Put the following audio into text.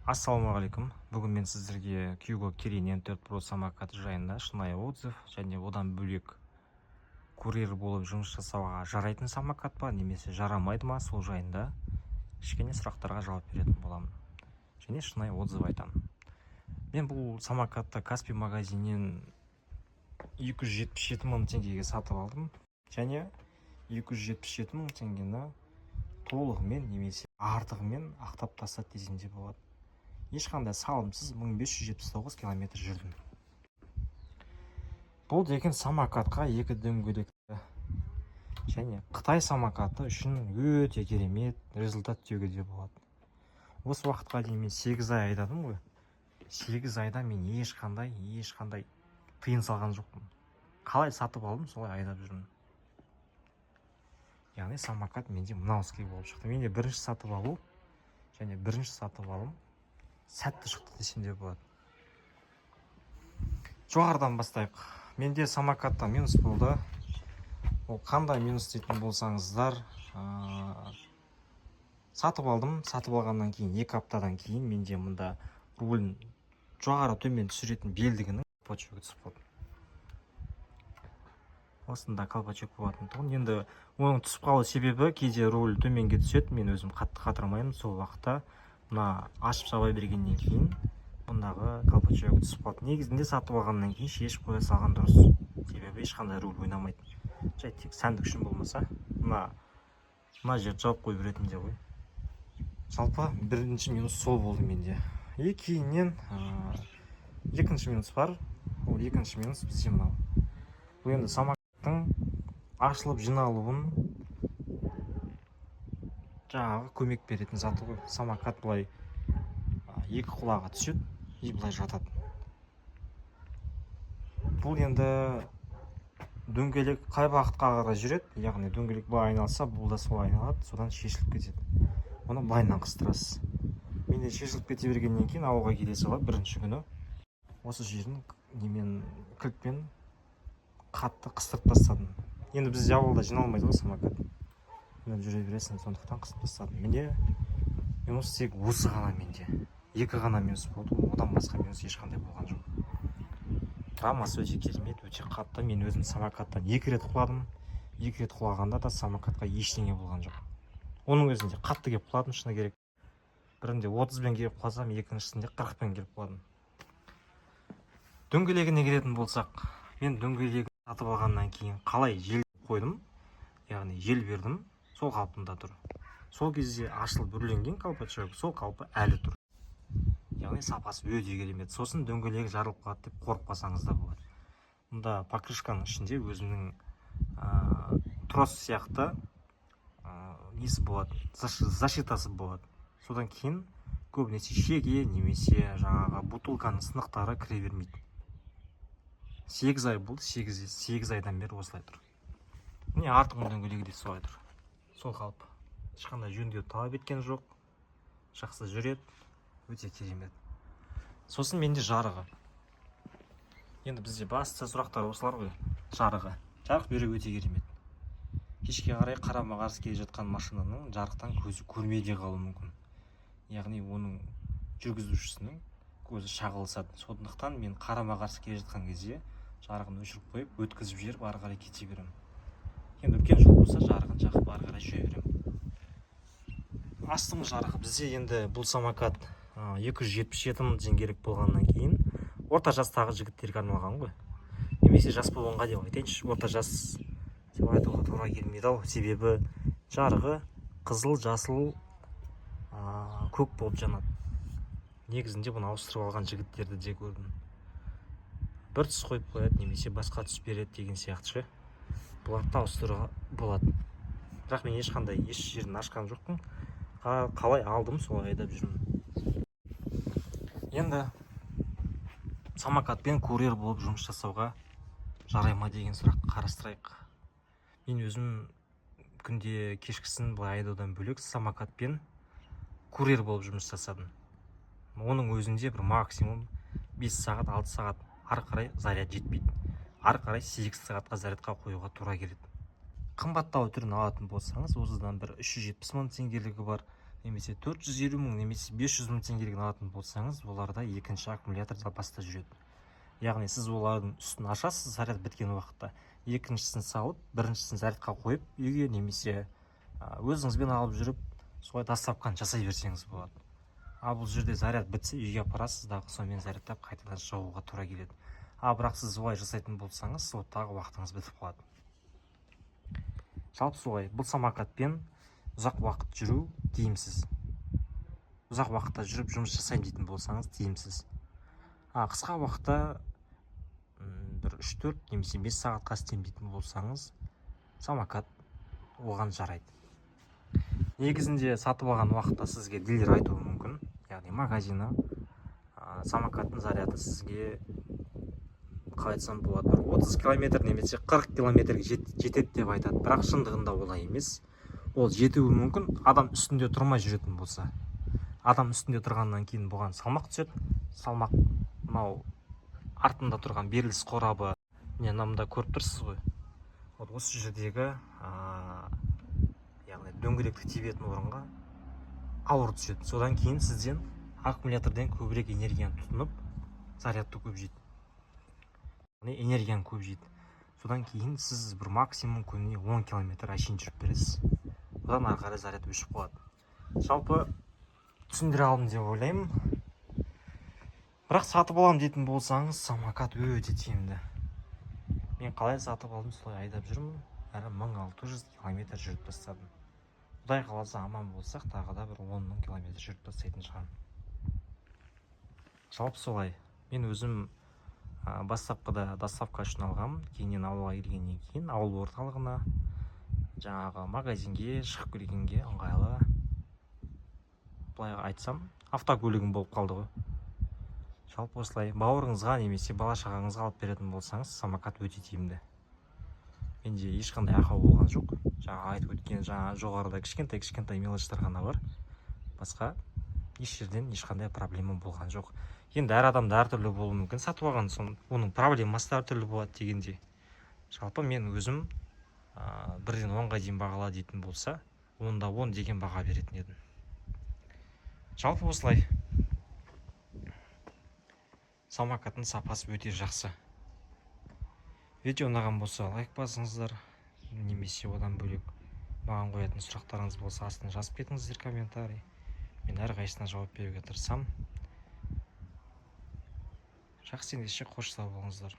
Ассалаумағалейкум. Бүгін мен сіздерге Kyugo Kirin N4 Pro самокаты жайында шынайы отзыв және одан бөлек курьер болып жұмыс жасауға жарайтын самокат па немесе жарамайды ма, сол жайында кішкене сұрақтарға жауап беретін боламын және шынайы отзыв айтамын. Мен бұл самокатты Каспий магазиннен 277 мың теңгеге сатып алдым және 277 мың теңгені толығымен немесе артығымен ақтап тастады десем де болады. Ешқандай салымсыз 1579 километр жүрдім. Бұл деген самокатқа екі дөңгелекті және Қытай самокаты үшін өте керемет результат деуге де болады. Осы уақытқа дейін мен 8 ай айдадым ғой. 8 айда мен ешқандай тыйым салған жоқпын. Қалай сатып алдым, солай айдап жүрмін. Яғни самокат менде мынауыскей болып шықты. Менде бірінші сатып алу және бірінші сатып алым сәтті шықты десем де болады. Жоғарыдан бастайық. Менде самокатта минус болды. Ол қандай минус дейтін болсаңыздар, сатып алдым. Сатып алғаннан кейін 2 аптадан кейін менде мұнда рулін жоғары төмен түсіретін белдігінің колпачогы түсіп қалды. Осында колпачок болатын тұғын. Енді оның түсіп қалу себебі кейде руль төменге түседі. Мен өзім қатты қатырмаймын. Сол уақытта мына ашып жаба бергеннен кейін мұндағы колпачогы түсіп қалды. Негізінде сатып алғаннан кейін шешіп қоя салған дұрыс. Себебі ешқандай руль ойнамайды. Жай тек сәндік үшін болмаса, мына жерді жауып қойып беретін де ғой. Жалпы бірінші минус сол болды менде. Кейіннен екінші минус бар. Ол екінші минус бізде мынау. Бұл енді самокаттың ашылып жиналуын жаңағы көмек беретін заты ғой. Самокат былай екі құлағы түседі и былай жатады. Бұл енді дөңгелек қай бағытқа қарай жүреді, яғни дөңгелек былай айналса, бұл да солай айналады, содан шешіліп кетеді. Оны былайынан қыстырасыз. Менде шешіліп кете бергеннен кейін ауылға келе сала бірінші күні осы жерін немен кілтпен қатты қыстырып тастадым. Енді бізде ауылда жиналмайды ғой самокат. Жүре бересің, сондықтан қысып тастадым. Менде минус тек осы ғана менде. Екі ғана минус болды, одан басқа минус ешқандай болған жоқ. Рамасы өте керемет, өте қатты. Мен өзім самокаттан 2 рет құладым. 2 рет құлағанда да самокатқа ештеңе болған жоқ. Оның өзінде қатты кеп құладым, шыны керек. Бірінде 30-бен келіп құласам, екіншісінде 40-бен келіп құладым. Дөңгелегіне келетін болсақ, мен дөңгелегін сатып алғаннан кейін қалай жел қойдым, яғни жел бердім, сол қалпында тұр. Сол кезде ашылып үрленген колпачок, сол қалпы әлі тұр. Яғни сапасы өте керемет. Сосын дөңгелегі жарылып қалады деп қорықпасаңыз да болады. Мұнда покрышканың ішінде өзінің трос сияқты несі болады, защитасы болады. Содан кейін көбінесе шеге немесе жаңағы бутылканың сынықтары кіре бермейді. 8 ай болды, 8 айдан бері осылай тұр. Міне артқы дөңгелегі де солай тұр. Сол қалпы. Ешқандай жөндеу талап еткен жоқ. Жақсы жүреді. Өте керемет. Сосын менде жарығы. Енді бізде басты сұрақтар осылар ғой. Жарығы. Жарық беру өте керемет. Кешке қарай қарама-қарсы келе жатқан машинаның жарықтан көзі көрмей де қалуы мүмкін. Яғни оның жүргізушісінің көзі шағылысады. Сондықтан мен қарама-қарсы келе жатқан кезде жарығын өшіріп қойып, өткізіп жіберіп ары қарай кете беремін. Енді үлкен жол болса жарығын жақып ары қарай жүре беремін. Астыңғы жарығы бізде енді бұл самокат 277 мың теңгелік болғаннан кейін орта жастағы жігіттерге арналған ғой. Немесе жас болғанға деп айтайыншы, орта жас деп айтуға тура келмейді ау. Себебі жарығы қызыл, жасыл, көк болып жанады. Негізінде бұны ауыстырып алған жігіттерді де көрдім. Бір түс қойып қояды, немесе басқа түс береді деген сияқты. Бұларды ауыстыруға болады. Бірақ мен ешқандай еш жерін ашқан жоқпын. Қалай алдым, солай айдап жүрмін. Енді самокатпен курьер болып жұмыс жасауға жарай ма деген сұрақты қарастырайық. Мен өзім күнде кешкісін былай айдаудан бөлек самокатпен курьер болып жұмыс жасадым. Оның өзінде бір максимум 5 сағат, 6 сағат ары қарай заряд жетпейді. Ары қарай 8 сағатқа зарядқа қоюға тура келеді. Қымбаттау түрін алатын болсаңыз, осыдан бір 370 мың теңгелігі бар, немесе 450 мың немесе 500 мың теңгеден алатын болсаңыз, оларда екінші аккумулятор запаста жүреді. Яғни сіз олардың үстін ашасыз заряд біткен уақытта, екіншісін салып, біріншісін зарядқа қойып, үйге немесе өзіңізбен алып жүріп, солай доставканы жасай берсеңіз болады. Ал бұл жерде заряд бітсе, үйге апарасыз дағы сонымен зарядтап қайтадан шығуға тура келеді. Бірақ сіз солай жасайтын болсаңыз, сол тағы уақытыңыз бітіп қалады. Жалпы солай, бұл самокатпен ұзақ уақыт жүру тиімсіз. Ұзақ уақытта жүріп жұмыс жасайын дейтін болсаңыз тиімсіз. Қысқа уақытта бір 3-4 немесе 5 сағатқа істеймін дейтін болсаңыз, самокат оған жарайды. Негізінде сатып алған уақытта сізге дилер айтуы мүмкін, яғни магазины самокаттың заряды сізге қалай айтсам болады, 30 километр немесе 40 километрге жетеді деп айтады. Бірақ шындығында олай емес. Ол жетуі мүмкін, адам үстінде тұрмай жүретін болса. Адам үстінде тұрғаннан кейін бұған салмақ түседі. Салмақ мынау артында тұрған беріліс қорабы, міне мында көріп тұрсыз ғой. Осы жердегі яғни дөңгелекті тебетін орынға ауыр түседі. Содан кейін сізден аккумулятордан көбірек энергияны тұтынып, зарядты көп жейді. Энергияны көп жейді. Содан кейін сіз бір максимум күніне 10 километр әшейін жүріп бересіз. Одан ары қарай заряд өшіп қалады. Жалпы түсіндіре алдым деп ойлаймын. Бірақ сатып аламын дейтін болсаңыз, самокат өте тиімді. Мен қалай сатып алдым, солай айдап жүрмін. Әрі 1600 километр жүріп тастадым. Құдай қаласа аман болсақ, тағы да бір 10 мың километр жүріп тастайтын шығармын. Жалпы солай. Мен өзім бастапқыда доставка үшін алғам, кейіннен ауылға келгеннен кейін ауыл орталығына, жаңағы магазинге шығып келгенге ыңғайлы, былай айтсам, автокөлігім болып қалды ғой. Жалпы осылай бауырыңызға немесе бала шағаңызға алып беретін болсаңыз, самокат өте тиімді. Менде ешқандай ақау болған жоқ. Жаңа айтып өткен, жоғарыда кішкентай мелочтар ғана бар. Басқа еш жерден ешқандай проблема болған жоқ. Енді әр адамда әртүрлі болуы мүмкін, сатып алған соң оның проблемасы әртүрлі болады дегенде. Жалпы мен өзім 1-ден 10-ға дейін бағала дейтін болса, 10-да 10 деген баға беретін едім. Жалпы осылай. Самокаттың сапасы өте жақсы. Видео ұнаған болса лайк басыңыздар, немесе одан бөлек маған қоятын сұрақтарыңыз болса астына жазып кетіңіздер комментарий. Мен әрқайсысына жауап беруге тырысамын. Жақсы ендеше қош сау болыңыздар.